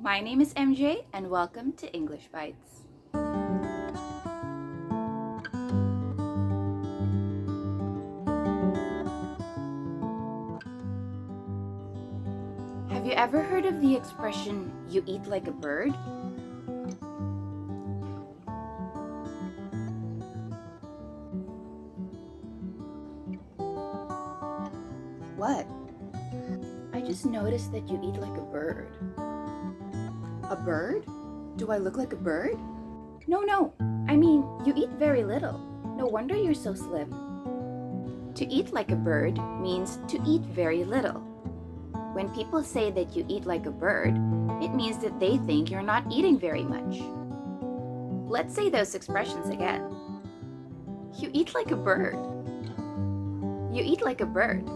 My name is MJ and welcome to English Bites. Have you ever heard of the expression, you eat like a bird? What? I just noticed that you eat like a bird. A bird? Do I look like a bird? No. I mean, you eat very little. No wonder you're so slim. To eat like a bird means to eat very little. When people say that you eat like a bird, it means that they think you're not eating very much. Let's say those expressions again. You eat like a bird. You eat like a bird.